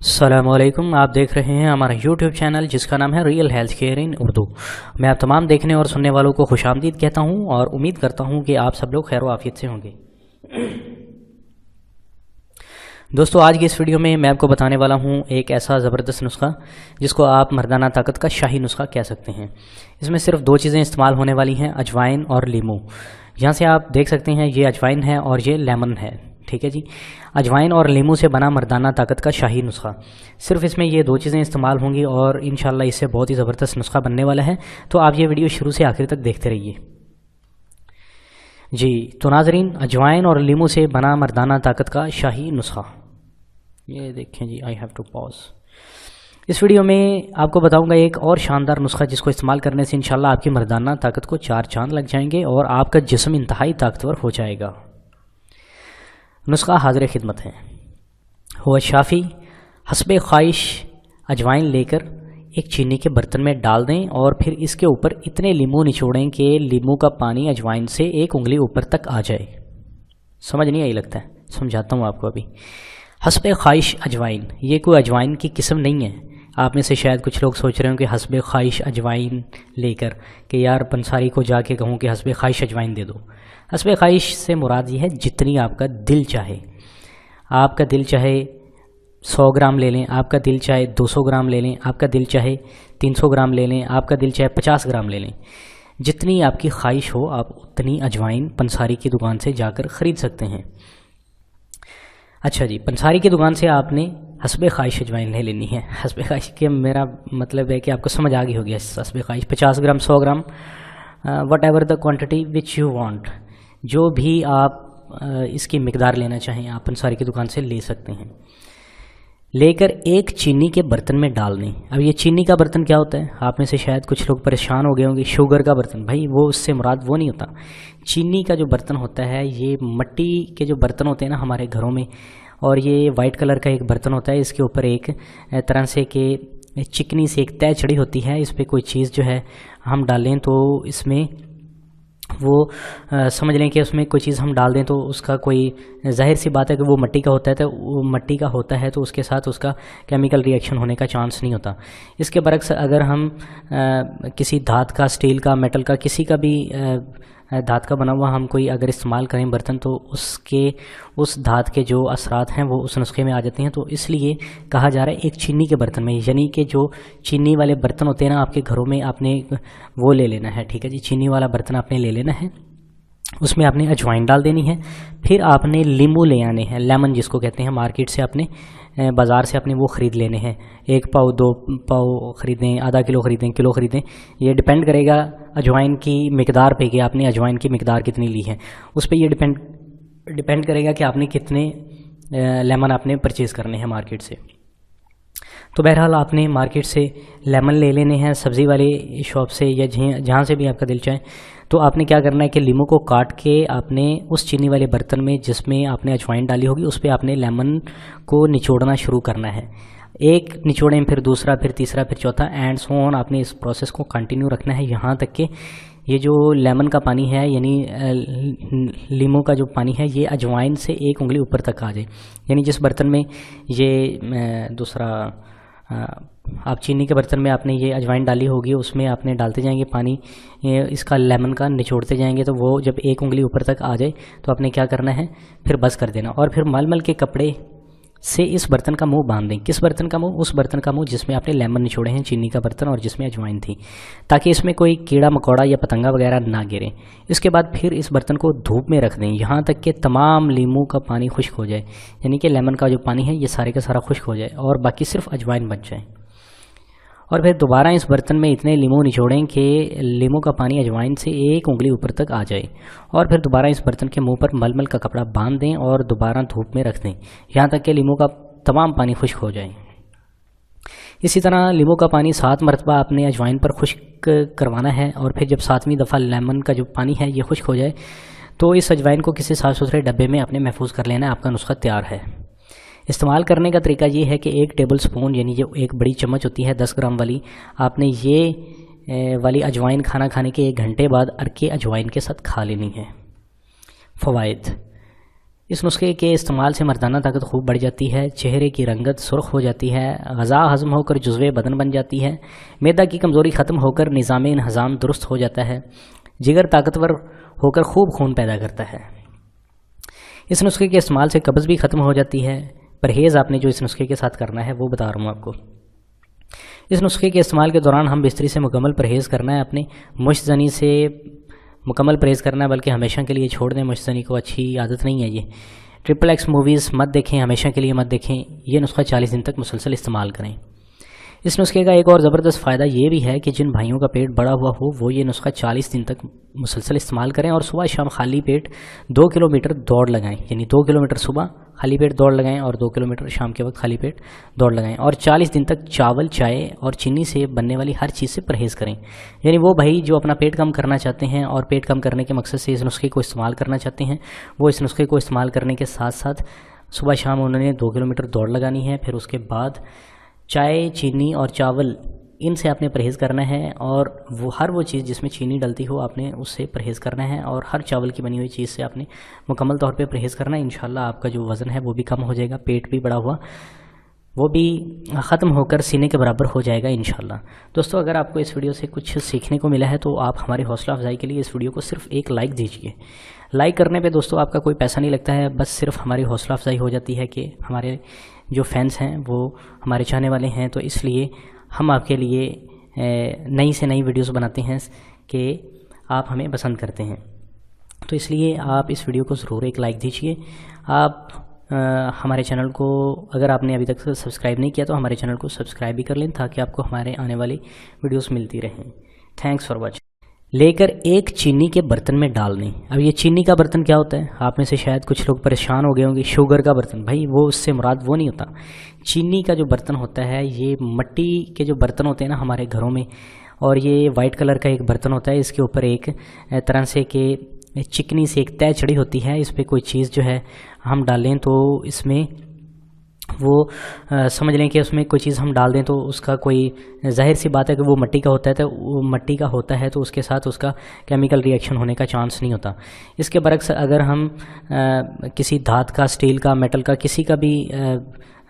السلام علیکم، آپ دیکھ رہے ہیں ہمارا یوٹیوب چینل جس کا نام ہے real health care in Urdu. میں آپ تمام دیکھنے اور سننے والوں کو خوش آمدید کہتا ہوں اور امید کرتا ہوں کہ آپ سب لوگ خیر و عافیت سے ہوں گے۔ دوستو، آج کی اس ویڈیو میں آپ کو بتانے والا ہوں ایک ایسا زبردست نسخہ جس کو آپ مردانہ طاقت کا شاہی نسخہ کہہ سکتے ہیں۔ اس میں صرف دو چیزیں استعمال ہونے والی ہیں، اجوائن اور لیمو۔ یہاں سے آپ دیکھ سکتے ہیں یہ اجوائن ہے اور یہ لیمن ہے، ٹھیک ہے جی۔ اجوائن اور لیمو سے بنا مردانہ طاقت کا شاہی نسخہ، صرف اس میں یہ دو چیزیں استعمال ہوں گی اور انشاءاللہ اس سے بہت ہی زبردست نسخہ بننے والا ہے۔ تو آپ یہ ویڈیو شروع سے آخر تک دیکھتے رہیے جی۔ تو ناظرین، اجوائن اور لیمو سے بنا مردانہ طاقت کا شاہی نسخہ، یہ دیکھیں جی۔ I have to pause. اس ویڈیو میں آپ کو بتاؤں گا ایک اور شاندار نسخہ جس کو استعمال کرنے سے انشاءاللہ آپ کی مردانہ طاقت کو چار چاند لگ جائیں گے اور آپ کا جسم انتہائی طاقتور ہو جائے گا۔ نسخہ حاضر خدمت ہے۔ ہوا شافی، حسب خواہش اجوائن لے کر ایک چینی کے برتن میں ڈال دیں اور پھر اس کے اوپر اتنے لیمو نچوڑیں کہ لیمو کا پانی اجوائن سے ایک انگلی اوپر تک آ جائے۔ سمجھ نہیں آئی لگتا ہے، سمجھاتا ہوں آپ کو ابھی۔ حسب خواہش اجوائن، یہ کوئی اجوائن کی قسم نہیں ہے۔ آپ میں سے شاید کچھ لوگ سوچ رہے ہوں کہ حسب خواہش اجوائن لے کر کہ یار پنساری کو جا کے کہوں کہ حسب خواہش اجوائن دے دو۔ حسب خواہش سے مراد یہ ہے جتنی آپ کا دل چاہے۔ آپ کا دل چاہے 100 گرام لے لیں، آپ کا دل چاہے 200 گرام لے لیں، آپ کا دل چاہے 300 گرام لے لیں، آپ کا دل چاہے 50 گرام لے لیں۔ جتنی آپ کی خواہش ہو آپ اتنی اجوائن پنساری کی دکان سے جا کر خرید سکتے ہیں۔ اچھا جی، پنساری کی دکان سے آپ نے حسب خواہش اجوائن لے لینی ہے۔ حسب خواہش کے میرا مطلب ہے کہ آپ کو سمجھ آ گئی ہوگی۔ حسب خواہش 50 gram, 100 gram, what ever the quantity which you want, جو بھی آپ اس کی مقدار لینا چاہیں آپ پنساری کی دکان سے لے سکتے ہیں۔ لے کر ایک چینی کے برتن میں ڈال دیں۔ اب یہ چینی کا برتن کیا ہوتا ہے؟ آپ میں سے شاید کچھ لوگ پریشان ہو گئے ہوں گے، شوگر کا برتن، بھائی وہ اس سے مراد وہ نہیں ہوتا۔ چینی کا جو برتن ہوتا ہے، یہ مٹی کے جو برتن ہوتے ہیں نا ہمارے گھروں میں، اور یہ وائٹ کلر کا ایک برتن ہوتا ہے، اس کے اوپر ایک طرح سے کہ چکنی سے ایک تہ چڑھی ہوتی ہے، اس پہ کوئی چیز جو ہے ہم ڈالیں تو اس میں وہ سمجھ لیں کہ اس میں کوئی چیز ہم ڈال دیں تو اس کا کوئی ظاہر سی بات ہے کہ وہ مٹی کا ہوتا ہے، تو وہ مٹی کا ہوتا ہے تو اس کے ساتھ اس کا کیمیکل ری ایکشن ہونے کا چانس نہیں ہوتا۔ اس کے برعکس اگر ہم کسی دھات کا، اسٹیل کا، میٹل کا، کسی کا بھی دھات کا بنا ہوا ہم کوئی اگر استعمال کریں برتن تو اس دھات کے جو اثرات ہیں وہ اس نسخے میں آ جاتے ہیں۔ تو اس لیے کہا جا رہا ہے ایک چینی کے برتن میں، یعنی کہ جو چینی والے برتن ہوتے ہیں نا آپ کے گھروں میں، آپ نے وہ لے لینا ہے، ٹھیک ہے جی۔ چینی والا برتن آپ نے لے لینا ہے، اس میں آپ نے اجوائن ڈال دینی ہے، پھر آپ نے لیمو لے آنے ہیں، لیمن جس کو کہتے ہیں، مارکیٹ سے آپ نے بازار سے اپنے وہ خرید لینے ہیں۔ 1 پاؤ 2 پاؤ خریدیں، آدھا کلو خریدیں، کلو خریدیں، یہ ڈیپینڈ کرے گا اجوائن کی مقدار پہ کہ آپ نے اجوائن کی مقدار کتنی لی ہے، اس پہ یہ ڈیپینڈ کرے گا کہ آپ نے کتنے لیمن آپ نے پرچیز کرنے ہیں مارکیٹ سے۔ تو بہرحال آپ نے مارکیٹ سے لیمن لے لینے ہیں، سبزی والی شاپ سے یا جہاں سے بھی آپ کا دل چاہے۔ تو آپ نے کیا کرنا ہے کہ لیمو کو کاٹ کے آپ نے اس چینی والے برتن میں جس میں آپ نے اجوائن ڈالی ہوگی اس پہ آپ نے لیمن کو نچوڑنا شروع کرنا ہے۔ ایک نچوڑیں، پھر دوسرا، پھر تیسرا، پھر چوتھا، اینڈ سو آن۔ آپ نے اس پروسیس کو کنٹینیو رکھنا ہے یہاں تک کہ یہ جو لیمن کا پانی ہے، یعنی لیمو کا جو پانی ہے، یہ اجوائن سے ایک انگلی اوپر تک آ جائے۔ یعنی جس برتن میں یہ دوسرا آپ چینی کے برتن میں آپ نے یہ اجوائن ڈالی ہوگی اس میں آپ نے ڈالتے جائیں گے پانی، اس کا لیمن کا نچوڑتے جائیں گے، تو وہ جب ایک انگلی اوپر تک آ جائے تو آپ نے کیا کرنا ہے، پھر بس کر دینا، اور پھر مل کے کپڑے سے اس برتن کا منہ باندھ دیں۔ کس برتن کا منہ؟ اس برتن کا منہ جس میں آپ نے لیمن نچوڑے ہیں، چینی کا برتن، اور جس میں اجوائن تھی، تاکہ اس میں کوئی کیڑا مکوڑا یا پتنگا وغیرہ نہ گرے۔ اس کے بعد پھر اس برتن کو دھوپ میں رکھ دیں یہاں تک کہ تمام لیمو کا پانی خشک ہو جائے، یعنی کہ لیمن کا جو پانی ہے یہ سارے کا سارا خشک ہو جائے اور باقی صرف اجوائن بچ جائے۔ اور پھر دوبارہ اس برتن میں اتنے لیمو نچوڑیں کہ لیمو کا پانی اجوائن سے ایک انگلی اوپر تک آ جائے، اور پھر دوبارہ اس برتن کے منہ پر مل کا کپڑا باندھ دیں اور دوبارہ دھوپ میں رکھ دیں یہاں تک کہ لیمو کا تمام پانی خشک ہو جائے۔ اسی طرح لیمو کا پانی 7 مرتبہ آپ نے اجوائن پر خشک کروانا ہے، اور پھر جب 7ویں دفعہ لیمن کا جو پانی ہے یہ خشک ہو جائے تو اس اجوائن کو کسی صاف ستھرے ڈبے میں آپ نے محفوظ کر لینا ہے۔ آپ کا نسخہ تیار ہے۔ استعمال کرنے کا طریقہ یہ ہے کہ 1 ٹیبل سپون، یعنی جو ایک بڑی چمچ ہوتی ہے 10 گرام والی، آپ نے یہ والی اجوائن کھانا کھانے کے 1 گھنٹے بعد ارکے اجوائن کے ساتھ کھا لینی ہے۔ فوائد: اس نسخے کے استعمال سے مردانہ طاقت خوب بڑھ جاتی ہے، چہرے کی رنگت سرخ ہو جاتی ہے، غذا ہضم ہو کر جزوِ بدن بن جاتی ہے، معدہ کی کمزوری ختم ہو کر نظام انہضام درست ہو جاتا ہے، جگر طاقتور ہو کر خوب خون پیدا کرتا ہے۔ اس نسخے کے استعمال سے قبض بھی ختم ہو جاتی ہے۔ پرہیز آپ نے جو اس نسخے کے ساتھ کرنا ہے وہ بتا رہا ہوں آپ کو۔ اس نسخے کے استعمال کے دوران ہم بستری سے مکمل پرہیز کرنا ہے، اپنے مشت زنی سے مکمل پرہیز کرنا ہے، بلکہ ہمیشہ کے لیے چھوڑ دیں، مشت زنی کو اچھی عادت نہیں ہے یہ۔ ٹرپل ایکس موویز مت دیکھیں، ہمیشہ کے لیے مت دیکھیں، یہ نسخہ 40 دن تک مسلسل استعمال کریں۔ اس نسخے کا ایک اور زبردست فائدہ یہ بھی ہے کہ جن بھائیوں کا پیٹ بڑا ہوا ہو وہ یہ نسخہ 40 دن تک مسلسل استعمال کریں اور صبح شام خالی پیٹ 2 کلومیٹر دوڑ لگائیں، یعنی 2 کلومیٹر صبح خالی پیٹ دوڑ لگائیں اور 2 کلومیٹر شام کے وقت خالی پیٹ دوڑ لگائیں، اور 40 دن تک چاول، چائے اور چینی سے بننے والی ہر چیز سے پرہیز کریں۔ یعنی وہ بھائی جو اپنا پیٹ کم کرنا چاہتے ہیں اور پیٹ کم کرنے کے مقصد سے اس نسخے کو استعمال کرنا چاہتے ہیں، وہ اس نسخے کو استعمال کرنے کے ساتھ ساتھ صبح شام انہوں نے 2 کلومیٹر دوڑ لگانی ہے، پھر اس کے بعد چائے، چینی اور چاول ان سے آپ نے پرہیز کرنا ہے، اور ہر وہ چیز جس میں چینی ڈلتی ہو آپ نے اس سے پرہیز کرنا ہے، اور ہر چاول کی بنی ہوئی چیز سے آپ نے مکمل طور پہ پرہیز کرنا ہے۔ انشاءاللہ آپ کا جو وزن ہے وہ بھی کم ہو جائے گا، پیٹ بھی بڑا ہوا وہ بھی ختم ہو کر سینے کے برابر ہو جائے گا انشاءاللہ۔ دوستو اگر آپ کو اس ویڈیو سے کچھ سیکھنے کو ملا ہے تو آپ ہماری حوصلہ افزائی کے لیے اس ویڈیو کو صرف ایک لائک دیجیے۔ لائک کرنے پہ دوستو آپ کا کوئی پیسہ نہیں لگتا ہے، بس صرف ہماری حوصلہ افزائی ہو جاتی ہے کہ ہمارے جو فینس ہیں وہ ہمارے چاہنے والے ہیں، تو اس لیے ہم آپ کے لیے نئی سے نئی ویڈیوز بناتے ہیں کہ آپ ہمیں پسند کرتے ہیں، تو اس لیے آپ اس ویڈیو کو ضرور ایک لائک دیجیے۔ آپ ہمارے چینل کو اگر آپ نے ابھی تک سبسکرائب نہیں کیا تو ہمارے چینل کو سبسکرائب بھی کر لیں تاکہ آپ کو ہمارے آنے والی ویڈیوز ملتی رہیں۔ Thanks for watching. لے کر ایک چینی کے برتن میں ڈال دیں۔ اب یہ چینی کا برتن کیا ہوتا ہے؟ آپ میں سے شاید کچھ لوگ پریشان ہو گئے ہوں گے، شوگر کا برتن، بھائی وہ اس سے مراد وہ نہیں ہوتا۔ چینی کا جو برتن ہوتا ہے یہ مٹی کے جو برتن ہوتے ہیں نا ہمارے گھروں میں، اور یہ وائٹ کلر کا ایک برتن ہوتا ہے، اس کے اوپر ایک طرح سے کہ چکنی سے ایک تہ چڑھی ہوتی ہے، اس پہ کوئی چیز جو ہے ہم ڈالیں تو اس میں وہ سمجھ لیں کہ اس میں کوئی چیز ہم ڈال دیں تو اس کا کوئی ظاہر سی بات ہے کہ وہ مٹی کا ہوتا ہے، تو وہ مٹی کا ہوتا ہے تو اس کے ساتھ اس کا کیمیکل ری ایکشن ہونے کا چانس نہیں ہوتا۔ اس کے برعکس اگر ہم کسی دھات کا، اسٹیل کا، میٹل کا، کسی کا بھی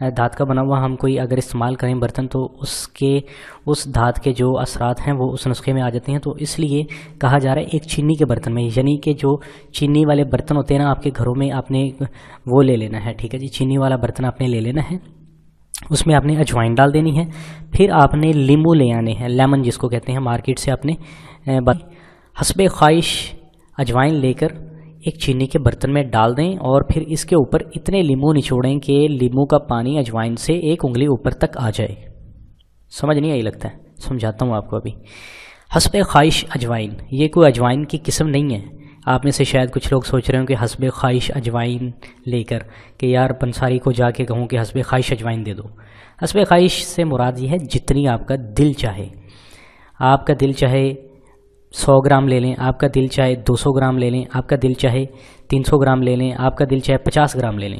دھات کا بنا ہوا ہم کوئی اگر استعمال کریں برتن تو اس دھات کے جو اثرات ہیں وہ اس نسخے میں آ جاتے ہیں، تو اس لیے کہا جا رہا ہے ایک چینی کے برتن میں، یعنی کہ جو چینی والے برتن ہوتے ہیں نا آپ کے گھروں میں، آپ نے وہ لے لینا ہے، ٹھیک ہے جی، چینی والا برتن آپ نے لے لینا ہے، اس میں آپ نے اجوائن ڈال دینی ہے، پھر آپ نے لیمو لے آنے ہیں، لیمن جس کو کہتے ہیں، مارکیٹ سے آپ نے حسب خواہش اجوائن لے کر ایک چینی کے برتن میں ڈال دیں، اور پھر اس کے اوپر اتنے لیمو نچوڑیں کہ لیمو کا پانی اجوائن سے 1 انگلی اوپر تک آ جائے۔ سمجھ نہیں آئی لگتا ہے؟ سمجھاتا ہوں آپ کو ابھی۔ حسب خواہش اجوائن، یہ کوئی اجوائن کی قسم نہیں ہے۔ آپ میں سے شاید کچھ لوگ سوچ رہے ہوں کہ حسب خواہش اجوائن لے کر کہ یار پنساری کو جا کے کہوں کہ حسب خواہش اجوائن دے دو۔ حسب خواہش سے مراد یہ ہے جتنی آپ کا دل چاہے، آپ کا دل چاہے 100 گرام لے لیں، آپ کا دل چاہے 200 گرام لے لیں، آپ کا دل چاہے 300 گرام لے لیں، آپ کا دل چاہے 50 گرام لے لیں،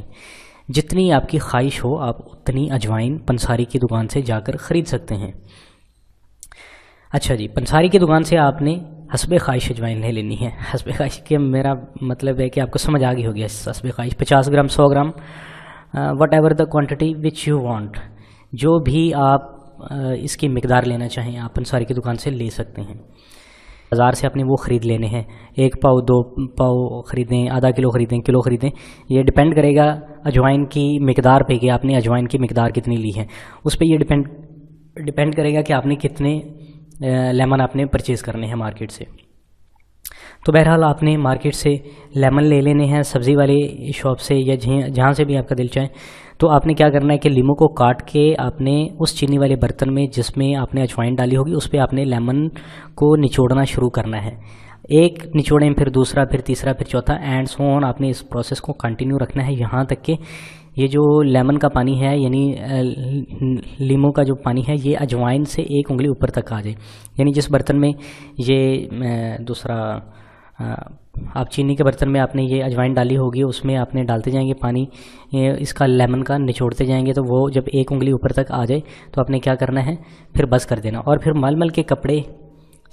جتنی آپ کی خواہش ہو آپ اتنی اجوائن پنساری کی دکان سے جا کر خرید سکتے ہیں۔ اچھا جی، پنساری کی دکان سے آپ نے حسب خواہش اجوائن نہیں لینی ہے۔ حسب خواہش کے میرا مطلب ہے کہ آپ کو سمجھ آ گئی ہوگی، حسب خواہش 50 gram, 100 gram, what ever the quantity which you want, جو بھی آپ اس کی مقدار لینا چاہیں آپ پنساری کی دکان سے لے سکتے ہیں۔ بازار سے آپ نے وہ خرید لینے ہیں، 1 پاؤ 2 پاؤ خریدیں، آدھا کلو خریدیں، کلو خریدیں، یہ ڈیپینڈ کرے گا اجوائن کی مقدار پہ کہ آپ نے اجوائن کی مقدار کتنی لی ہے، اس پہ یہ ڈیپینڈ کرے گا کہ آپ نے کتنے لیمن آپ نے پرچیز کرنے ہیں مارکیٹ سے۔ تو بہرحال آپ نے مارکیٹ سے لیمن لے لینے ہیں، سبزی والے شاپ سے یا جہاں سے بھی آپ کا دل چاہے، تو آپ نے کیا کرنا ہے کہ لیمو کو کاٹ کے آپ نے اس چینی والے برتن میں جس میں آپ نے اجوائن ڈالی ہوگی اس پہ آپ نے لیمن کو نچوڑنا شروع کرنا ہے۔ ایک نچوڑیں، پھر دوسرا، پھر تیسرا، پھر چوتھا، اینڈ سو آن۔ آپ نے اس پروسیس کو کنٹینیو رکھنا ہے یہاں تک کہ یہ جو لیمن کا پانی ہے، یعنی لیمو کا جو پانی ہے، یہ اجوائن سے 1 انگلی اوپر تک آ جائے۔ یعنی جس برتن میں یہ دوسرا آپ چینی کے برتن میں آپ نے یہ اجوائن ڈالی ہوگی اس میں آپ نے ڈالتے جائیں گے پانی اس کا لیمن کا، نچوڑتے جائیں گے، تو وہ جب 1 انگلی اوپر تک آ جائے تو آپ نے کیا کرنا ہے، پھر بس کر دینا، اور پھر مل کے کپڑے